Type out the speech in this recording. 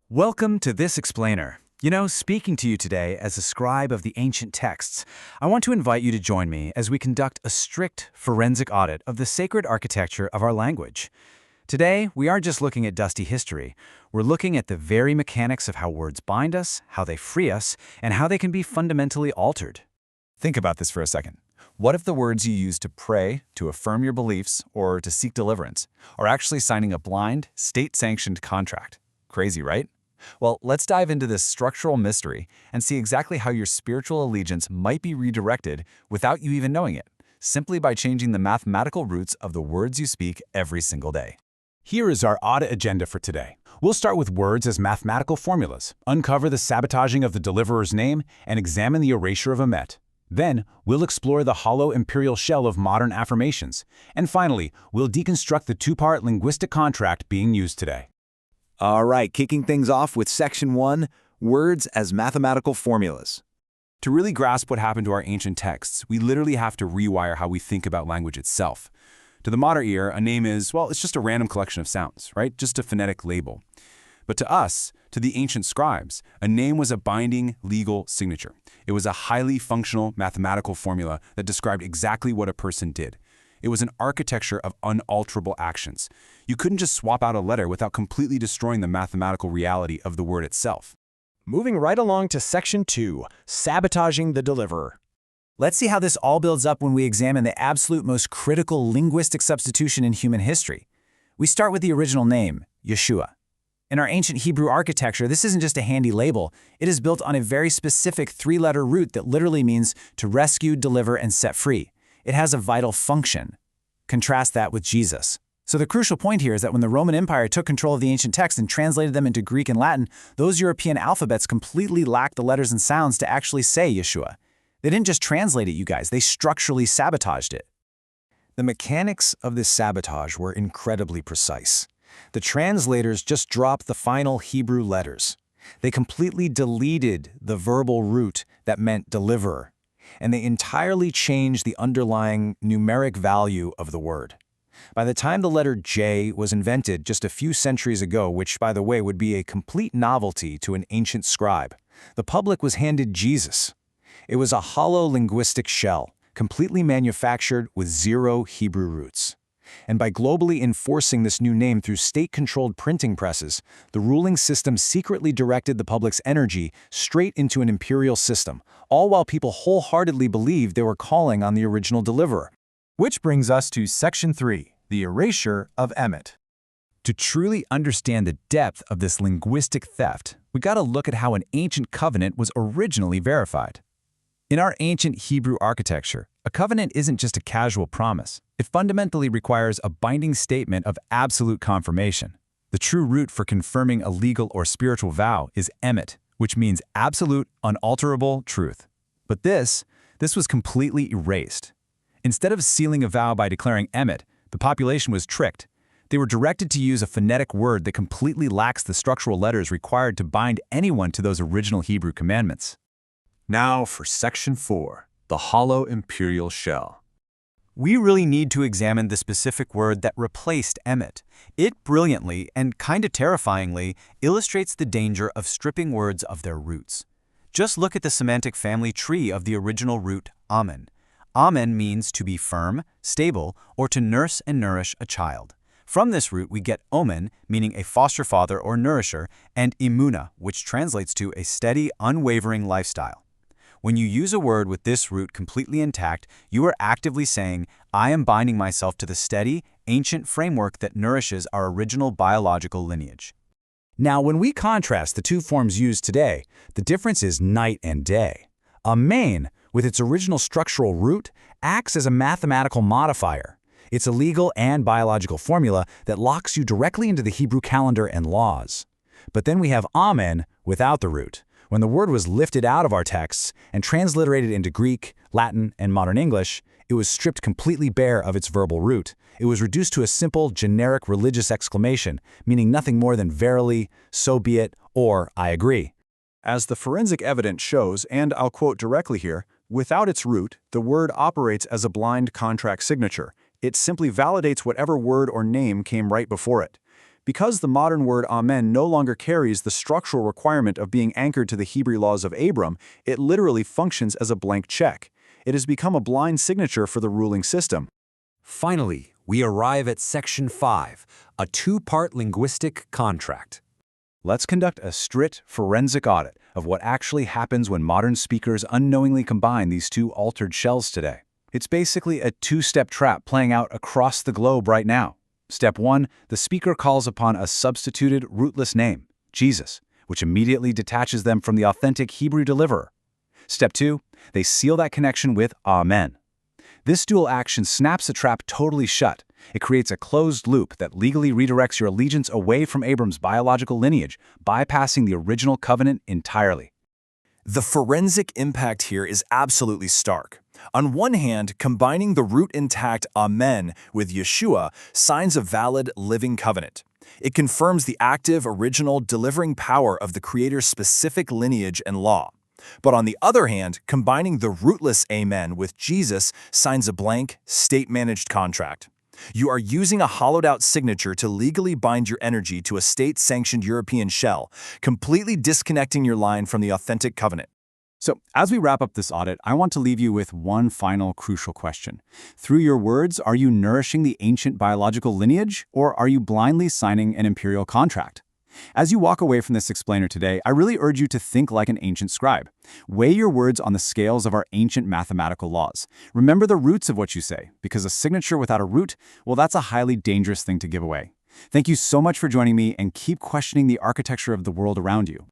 Welcome to This Explainer. Speaking to you today as a scribe of the ancient texts, I want to invite you to join me as we conduct a strict forensic audit of the sacred architecture of our language. Today, we aren't just looking at dusty history. We're looking at the very mechanics of how words bind us, how they free us, and how they can be fundamentally altered. Think about this for a second. What if the words you use to pray, to affirm your beliefs, or to seek deliverance are actually signing a blind, state-sanctioned contract? Crazy, right? Well, let's dive into this structural mystery and see exactly how your spiritual allegiance might be redirected without you even knowing it, simply by changing the mathematical roots of the words you speak every single day. Here is our audit agenda for today. We'll start with words as mathematical formulas, uncover the sabotaging of the deliverer's name, and examine the erasure of Emet. Then, we'll explore the hollow imperial shell of modern affirmations. And finally, we'll deconstruct the two-part linguistic contract being used today. All right, kicking things off with Section 1, Words as Mathematical Formulas. To really grasp what happened to our ancient texts, we literally have to rewire how we think about language itself. To the modern ear, a name is, well, it's just a random collection of sounds, right? Just a phonetic label. But to us, to the ancient scribes, a name was a binding legal signature. It was a highly functional mathematical formula that described exactly what a person did. It was an architecture of unalterable actions. You couldn't just swap out a letter without completely destroying the mathematical reality of the word itself. Moving right along to Section 2, Sabotaging the Deliverer. Let's see how this all builds up when we examine the absolute most critical linguistic substitution in human history. We start with the original name, Yeshua. In our ancient Hebrew architecture, this isn't just a handy label. It is built on a very specific three-letter root that literally means to rescue, deliver, and set free. It has a vital function. Contrast that with Jesus. So the crucial point here is that when the Roman Empire took control of the ancient texts and translated them into Greek and Latin, those European alphabets completely lacked the letters and sounds to actually say Yeshua. They didn't just translate it, you guys. They structurally sabotaged it. The mechanics of this sabotage were incredibly precise. The translators just dropped the final Hebrew letters. They completely deleted the verbal root that meant deliverer, and they entirely changed the underlying numeric value of the word. By the time the letter J was invented just a few centuries ago, which, by the way, would be a complete novelty to an ancient scribe, the public was handed Jesus. It was a hollow linguistic shell, completely manufactured with zero Hebrew roots. And by globally enforcing this new name through state-controlled printing presses, the ruling system secretly directed the public's energy straight into an imperial system, all while people wholeheartedly believed they were calling on the original deliverer. Which brings us to Section 3, the erasure of Emet. To truly understand the depth of this linguistic theft, we gotta look at how an ancient covenant was originally verified. In our ancient Hebrew architecture, a covenant isn't just a casual promise. It fundamentally requires a binding statement of absolute confirmation. The true root for confirming a legal or spiritual vow is emet, which means absolute, unalterable truth. But this was completely erased. Instead of sealing a vow by declaring emet, the population was tricked. They were directed to use a phonetic word that completely lacks the structural letters required to bind anyone to those original Hebrew commandments. Now for Section 4, the hollow imperial shell. We really need to examine the specific word that replaced emet. It brilliantly and kinda terrifyingly illustrates the danger of stripping words of their roots. Just look at the semantic family tree of the original root amen. Amen means to be firm, stable, or to nurse and nourish a child. From this root, we get omen, meaning a foster father or nourisher, and imuna, which translates to a steady, unwavering lifestyle. When you use a word with this root completely intact, you are actively saying, I am binding myself to the steady, ancient framework that nourishes our original biological lineage. Now, when we contrast the two forms used today, the difference is night and day. Amen, with its original structural root, acts as a mathematical modifier. It's a legal and biological formula that locks you directly into the Hebrew calendar and laws. But then we have amen without the root. When the word was lifted out of our texts and transliterated into Greek, Latin, and modern English, it was stripped completely bare of its verbal root. It was reduced to a simple, generic religious exclamation, meaning nothing more than verily, so be it, or I agree. As the forensic evidence shows, and I'll quote directly here, without its root, the word operates as a blind contract signature. It simply validates whatever word or name came right before it. Because the modern word Amen no longer carries the structural requirement of being anchored to the Hebrew laws of Abram, it literally functions as a blank check. It has become a blind signature for the ruling system. Finally, we arrive at Section 5, a two-part linguistic contract. Let's conduct a strict forensic audit of what actually happens when modern speakers unknowingly combine these two altered shells today. It's basically a two-step trap playing out across the globe right now. Step 1, the speaker calls upon a substituted rootless name, Jesus, which immediately detaches them from the authentic Hebrew deliverer. Step 2, they seal that connection with Amen. This dual action snaps the trap totally shut. It creates a closed loop that legally redirects your allegiance away from Abram's biological lineage, bypassing the original covenant entirely. The forensic impact here is absolutely stark. On one hand, combining the root intact Amen with Yeshua signs a valid living covenant. It confirms the active, original, delivering power of the Creator's specific lineage and law. But on the other hand, combining the rootless Amen with Jesus signs a blank, state-managed contract. You are using a hollowed-out signature to legally bind your energy to a state-sanctioned European shell, completely disconnecting your line from the authentic covenant. So, as we wrap up this audit, I want to leave you with one final crucial question. Through your words, are you nourishing the ancient biological lineage, or are you blindly signing an imperial contract? As you walk away from this explainer today, I really urge you to think like an ancient scribe. Weigh your words on the scales of our ancient mathematical laws. Remember the roots of what you say, because a signature without a root, well, that's a highly dangerous thing to give away. Thank you so much for joining me, and keep questioning the architecture of the world around you.